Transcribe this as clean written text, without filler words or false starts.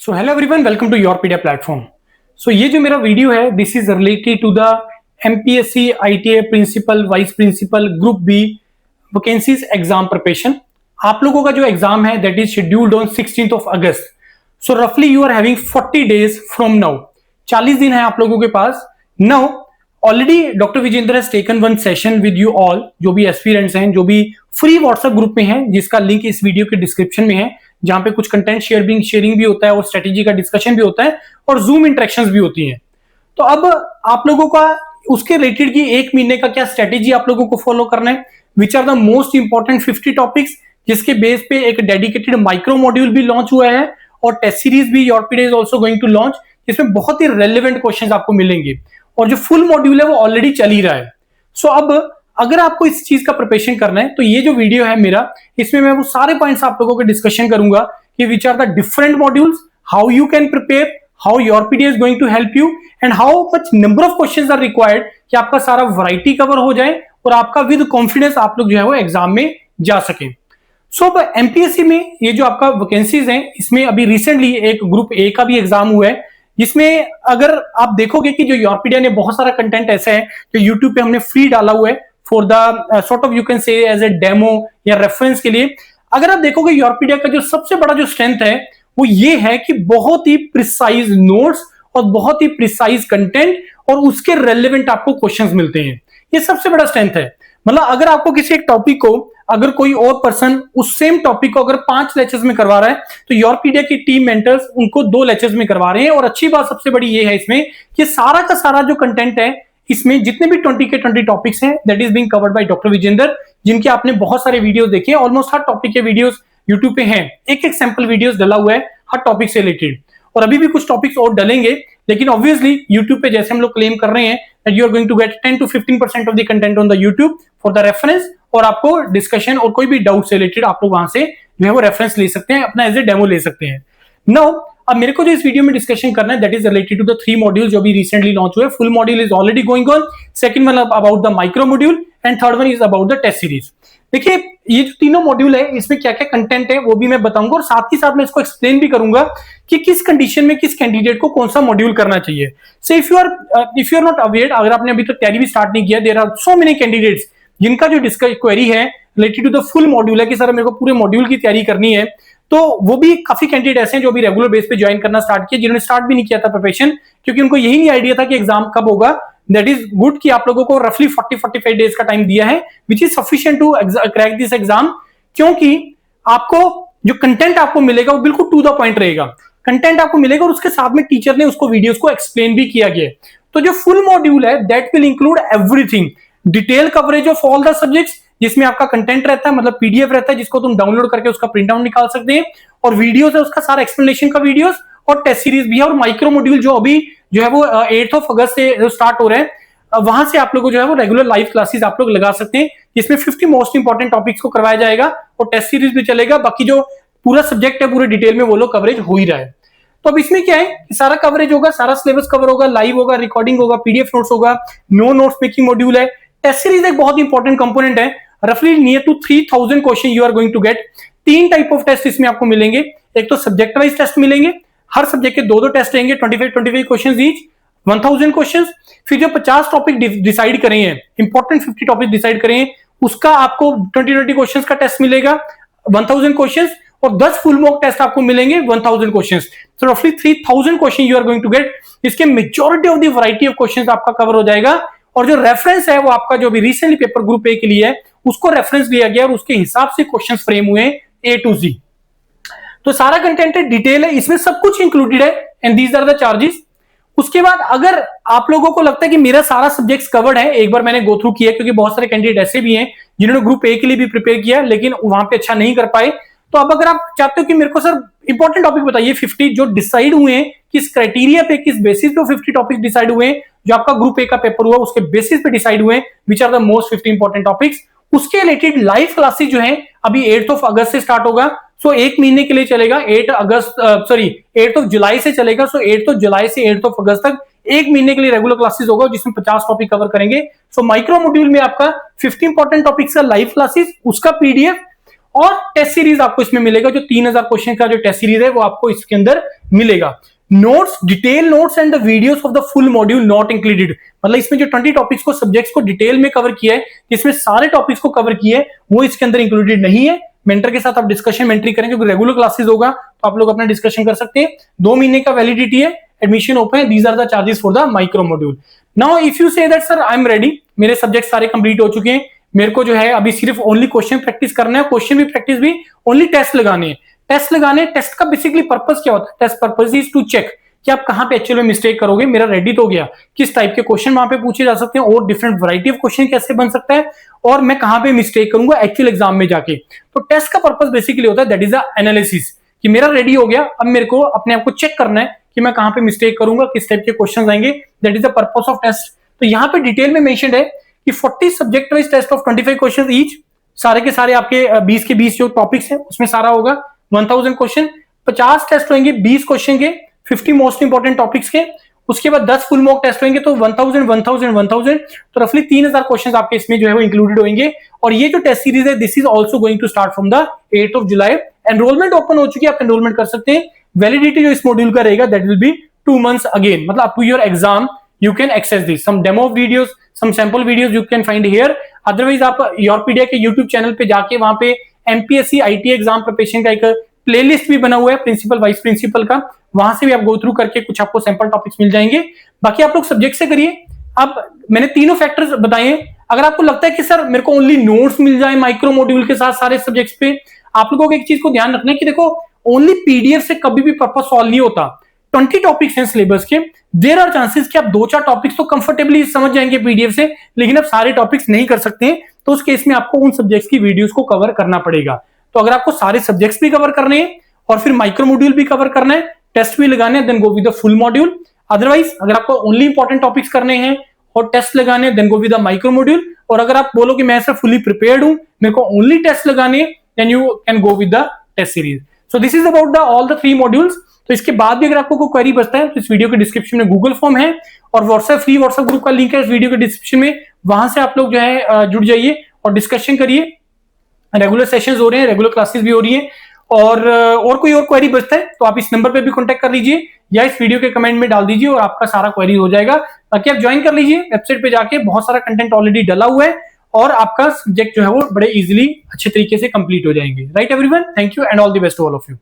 So hello everyone, welcome to Yourpedia platform. So ये जो मेरा वीडियो है this is related to the MPSC ITA principal vice principal group B vacancies exam preparation. आप लोगों का जो एग्जाम है that is scheduled on 16th of August। So रफली you are having 40 days from now. 40 दिन है आप लोगों के पास। Now already doctor Vijendra has taken one session with you all, जो भी एस्पिरेंट्स हैं, जो भी फ्री व्हाट्सएप ग्रुप में हैं, जिसका लिंक इस वीडियो के डिस्क्रिप्शन में है, जहां पे कुछ कंटेंट शेयरिंग भी होता है और स्ट्रेटेजी का डिस्कशन भी होता है और जूम इंटरेक्शंस भी होती हैं। तो अब आप लोगों का उसके रिलेटेड की एक महीने का क्या स्ट्रेटेजी आप लोगों को फॉलो करना है, which are the most important 50 topics, जिसके बेस पे एक डेडिकेटेड माइक्रो मॉड्यूल भी लॉन्च हुआ है और टेस्ट सीरीज भी Yourpedia is also going to launch, जिसमें बहुत ही रेलिवेंट क्वेश्चन आपको मिलेंगे और जो फुल मॉड्यूल है वो ऑलरेडी चल ही रहा है। सो अब अगर आपको इस चीज का प्रिपरेशन करना है तो ये जो वीडियो है मेरा, इसमें मैं वो सारे पॉइंट्स आप लोगों को डिस्कशन करूंगा कि which are the different modules, how you can prepare, how Yourpedia is going to help you and how much number of questions are required कि आपका सारा वैरायटी कवर हो जाए और आपका विद कॉन्फिडेंस आप लोग जो है वो एग्जाम में जा सके। सो अब एमपीएससी में ये जो आपका वैकेंसीज हैं, इसमें अभी रिसेंटली एक ग्रुप ए का भी एग्जाम हुआ है, जिसमें अगर आप देखोगे कि जो योरपीडिया ने बहुत सारा कंटेंट ऐसा है जो यूट्यूब पे हमने फ्री डाला हुआ है for the sort of you can say as a demo या रेफरेंस के लिए। अगर आप देखोगे योरपीडिया का जो सबसे बड़ा जो स्ट्रेंथ है वो ये है कि बहुत ही प्रिसाइज नोट्स और बहुत ही प्रिसाइज कंटेंट और उसके रेलेवेंट आपको क्वेश्चंस मिलते हैं। ये सबसे बड़ा स्ट्रेंथ है। मतलब अगर आपको किसी एक टॉपिक को अगर कोई और पर्सन उस सेम टॉपिक को अगर 5 लेक्चर्स में करवा रहा है तो योरपीडिया की टीम मेंटर्स उनको 2 लेक्चर्स में करवा रहे हैं। और अच्छी बात सबसे बड़ी ये है इसमें कि सारा का सारा जो कंटेंट है इसमें जितने भी 20 के 20 टॉपिक्स हैं that is being covered by doctor Vijendra, जिनके आपने बहुत सारे वीडियोस देखे हैं। ऑलमोस्ट हर टॉपिक के वीडियोस यूट्यूब पे हैं, एक एक सैंपल वीडियोस डला हुआ है हर टॉपिक से रिलेटेड, और अभी भी कुछ टॉपिक्स और डलेंगे। लेकिन ऑब्वियसली यूट्यूब पे जैसे हम लोग क्लेम कर रहे हैं that you are going to get 10 to 15% off the content on the YouTube for the reference, और आपको डिस्कशन और कोई भी डाउट से रिलेटेड आप लोग वहां से जो है वो रेफरेंस ले सकते हैं, अपना एज ए डेमो ले सकते हैं। नाउ अब मेरे को जो इस वीडियो में डिस्कशन करना है that is related to the 3 module जो भी रिसेंटली लॉन्च हुए। Full module is already going on, second one about the micro module and third one is about the test series. देखिए ये जो तीनों मॉड्यूल है इसमें क्या क्या कंटेंट है वो भी मैं बताऊंगा और साथ ही साथ मैं इसको एक्सप्लेन भी करूंगा कि किस कंडीशन में किस कैंडिडेट को कौन सा मॉड्यूल करना चाहिए। So if you are not aware, अगर आपने अभी तक तैयारी भी स्टार्ट नहीं किया, there are so many candidates जिनका जो क्वेरी है related to the full module है कि सर मेरे को पूरे मॉड्यूल की तैयारी करनी है, तो वो भी काफी कैंडिडेट ऐसे हैं जो भी रेगुलर बेस पे ज्वाइन करना स्टार्ट किया, जिन्होंने स्टार्ट भी नहीं किया था प्रिपरेशन, क्योंकि उनको यही नहीं आइडिया था कि एग्जाम कब होगा। दैट इज गुड कि आप लोगों को रफली 40-45 डेज का टाइम दिया है which is sufficient to crack this exam, क्योंकि आपको जो कंटेंट आपको मिलेगा वो बिल्कुल टू द पॉइंट रहेगा। कंटेंट आपको मिलेगा और उसके साथ में टीचर ने उसको वीडियोस को एक्सप्लेन भी किया गया। तो जो फुल मॉड्यूल है that will include everything, detail coverage of all the subjects, जिसमें आपका कंटेंट रहता है, मतलब पीडीएफ रहता है जिसको तुम डाउनलोड करके उसका प्रिंट आउट निकाल सकते हैं, और वीडियोस है उसका सारा एक्सप्लेनेशन का वीडियोस, और टेस्ट सीरीज भी है, और माइक्रो मॉड्यूल जो अभी जो है वो 8th of August से स्टार्ट हो रहे हैं, वहां से आप लोग जो है वो रेगुलर लाइव क्लासेस आप लोग लगा सकते हैं, जिसमें 50 मोस्ट इंपॉर्टेंट टॉपिक्स को करवाया जाएगा और टेस्ट सीरीज भी चलेगा। बाकी जो पूरा सब्जेक्ट है पूरे डिटेल में वो लोग कवरेज हो ही रहा है। तो अब इसमें क्या है, सारा कवरेज होगा, सारा सिलेबस कवर होगा, लाइव होगा, रिकॉर्डिंग होगा, पीडीएफ नोट्स होगा, नो नोट्स मेकिंग मॉड्यूल है। टेस्ट सीरीज एक बहुत इंपॉर्टेंट कंपोनेंट है, रफली near to 3000 question you are going to get. 3 type of test इसमें आपको मिलेंगे। एक तो सब्जेक्ट वाइज टेस्ट मिलेंगे, हर सब्जेक्ट के 2 टेस्ट रहेंगे, 25 क्वेश्चन ईच, 1000 क्वेश्चन। फिर जो 50 टॉपिक डिसाइड करें हैं, इंपॉर्टेंट 50 टॉपिक डिसाइड करें, उसका आपको 20 क्वेश्चन का टेस्ट मिलेगा 1000 क्वेश्चन, और 10 फुल मॉक टेस्ट आपको मिलेंगे 1000 क्वेश्चन। तो रफली 3000 question you are going to get. इसके majority of the variety of question आपका कवर हो जाएगा, और जो रेफरेंस है वो आपका जो भी रिसेंटली पेपर ग्रुप ए के लिए है उसको रेफरेंस लिया गया और उसके हिसाब से क्वेश्चन फ्रेम हुए A to Z। तो सारा कंटेंट है, डिटेल है, इसमें सब कुछ इंक्लूडेड है, and these are the charges. उसके बाद अगर आप लोगों को लगता है कि मेरा सारा सब्जेक्ट्स कवर्ड है, एक बार मैंने गो थ्रू किया, क्योंकि बहुत सारे कैंडिडेट ऐसे भी हैं जिन्होंने ग्रुप ए के लिए भी प्रिपेयर किया लेकिन वहां पे अच्छा नहीं कर पाए। तो अब अगर आप चाहते हो कि मेरे को सर इंपॉर्टेंट टॉपिक बताइए 50 जो डिसाइड हुए हैं, किस क्राइटेरिया पे, किस बेसिस पे 50 टॉपिक डिसाइड हुए हैं, जो आपका ग्रुप ए का पेपर हुआ उसके बेसिस पे डिसाइड हुए, which are the most 50 important topics, उसके रिलेटेड लाइव क्लासेस जो है अभी 8th of August से स्टार्ट होगा। सो 1 महीने के लिए चलेगा, 8th of July से चलेगा। सो 8th of July से 8th of August तक 1 महीने के लिए रेगुलर क्लासेस होगा, जिसमें 50 टॉपिक कवर करेंगे। सो माइक्रो मॉड्यूल में आपका 50 इंपॉर्टेंट टॉपिक्स का लाइव क्लासेस, उसका पीडीएफ और टेस्ट सीरीज आपको इसमें मिलेगा। जो 3000 क्वेश्चन का जो टेस्ट सीरीज है वो आपको इसके अंदर मिलेगा। Notes, detail notes and the videos of the full module not included, मतलब इसमें जो 20 टॉपिक्स को, सब्जेक्ट्स को डिटेल में कवर किया है, इसमें सारे टॉपिक्स को कवर किया है, वो इसके अंदर इंक्लूडेड नहीं है। मेंटर के साथ आप डिस्कशन मेंटरी करेंगे, क्योंकि रेगुलर क्लासेस होगा तो आप लोग अपना डिस्कशन कर सकते हैं। 2 महीने का वैलिडिटी है, एडमिशन ओपन है। These are the charges for the micro module. Now if you say that sir I am ready, मेरे सब्जेक्ट सारे कंप्लीट हो चुके हैं, मेरे को जो है अभी सिर्फ ओनली क्वेश्चन प्रैक्टिस करना है, क्वेश्चन भी प्रैक्टिस भी, ओनली टेस्ट लगाने हैं। टेस्ट लगाने, टेस्ट का बेसिकली पर्पस क्या होता है? Test purpose is to check कि आप कहां पे एक्चुअली मिस्टेक करोगे। मेरा रेडी तो हो गया, किस टाइप के क्वेश्चन वहां पे पूछे जा सकते हैं और डिफरेंट वैरायटी ऑफ क्वेश्चन कैसे बन सकता है, और मैं कहां पे मिस्टेक करूंगा एक्चुअल एग्जाम में जाके। तो टेस्ट का पर्पस बेसिकली होता है दैट इज द एनालिसिस, कि मेरा रेडी हो गया, अब मेरे को अपने आप को चेक करना है कि मैं कहां पे मिस्टेक करूंगा, किस टाइप के क्वेश्चन आएंगे। That is the purpose of test. तो यहाँ पे डिटेल में मेंशन्ड है कि 40 subject wise test of 25 question each, सारे के सारे आपके 20 के 20 जो टॉपिक्स हैं उसमें सारा होगा 1000 क्वेश्चन। 50 टेस्ट होंगे 20 क्वेश्चन के, 50 मोस्ट इंपॉर्टेंट टॉपिक्स के। उसके बाद 10 फुल मॉक टेस्ट होंगे, तो 1000 तो रफली 3000 क्वेश्चन आपके इसमें जो है वो इंक्लूडेड होंगे। और ये जो टेस्ट सीरीज है, this is also going to start from the 8 of July. Enrolment open हो चुकी है, आप एनरोलमेंट कर सकते हैं। वैलिडिटी जो इस मॉड्यूल का रहेगा that will be 2 months again, मतलब up to your exam you can access this, some demo videos, some sample videos you can find here. Otherwise आप योरपीडिया के YouTube चैनल पे जाके वहां पे MPSC IT एग्जाम प्रिपरेशन का एक प्लेलिस्ट भी बना हुआ है प्रिंसिपल वाइस प्रिंसिपल का, वहां से भी आप गो थ्रू करके कुछ आपको सैंपल टॉपिक्स मिल जाएंगे। बाकी आप लोग सब्जेक्ट से करिए। अब मैंने तीनों फैक्टर्स बताए हैं। अगर आपको लगता है कि सर मेरे को ओनली नोट्स मिल जाए माइक्रो मॉड्यूल के साथ सारे सब्जेक्ट्स पे, आप लोगों को एक चीज को ध्यान रखना है कि देखो ओनली पीडीएफ से कभी भी पर्पस सॉल्व नहीं होता। 20 टॉपिक्स हैं सिलेबस के, देयर आर चांसेस कि आप 2-4 टॉपिक्स तो कंफर्टेबली समझ जाएंगे पीडीएफ से, लेकिन आप सारे टॉपिक्स नहीं कर सकते हैं। तो उस केस में आपको उन सब्जेक्ट्स की वीडियोस को कवर करना पड़ेगा। तो अगर आपको सारे सब्जेक्ट्स भी कवर करने हैं और फिर माइक्रो मॉड्यूल भी कवर करना है, टेस्ट भी लगाने हैं, then go with the full module. Otherwise अगर आपको ओनली इंपॉर्टेंट टॉपिक्स करने हैं और टेस्ट लगाने हैं, then go with the micro module. और अगर आप बोलो कि मैं सर फुली प्रिपेयर्ड हूं, मेरे को ओनली टेस्ट लगाने, then you can go with the test series. So this is about the all the 3 modules. तो इसके बाद भी अगर आपको कोई क्वेरी बचता है तो इस वीडियो के डिस्क्रिप्शन में गूगल फॉर्म है और व्हाट्सएप फ्री व्हाट्सएप ग्रुप का लिंक है इस वीडियो के डिस्क्रिप्शन में, वहां से आप लोग जो है जुड़ जाइए और डिस्कशन करिए। रेगुलर सेशंस हो रहे हैं, रेगुलर क्लासेस भी हो रही है। और कोई और क्वेरी बचता है तो आप इस नंबर पे भी कांटेक्ट कर लीजिए या इस वीडियो के कमेंट में डाल दीजिए और आपका सारा क्वेरी हो जाएगा। बाकी आप ज्वाइन कर लीजिए वेबसाइट पे जाके, बहुत सारा कंटेंट ऑलरेडी डला हुआ है और आपका सब्जेक्ट जो है वो बड़े इजीली अच्छे तरीके से कंप्लीट हो जाएंगे। Right everyone, thank you and all the best to all of you.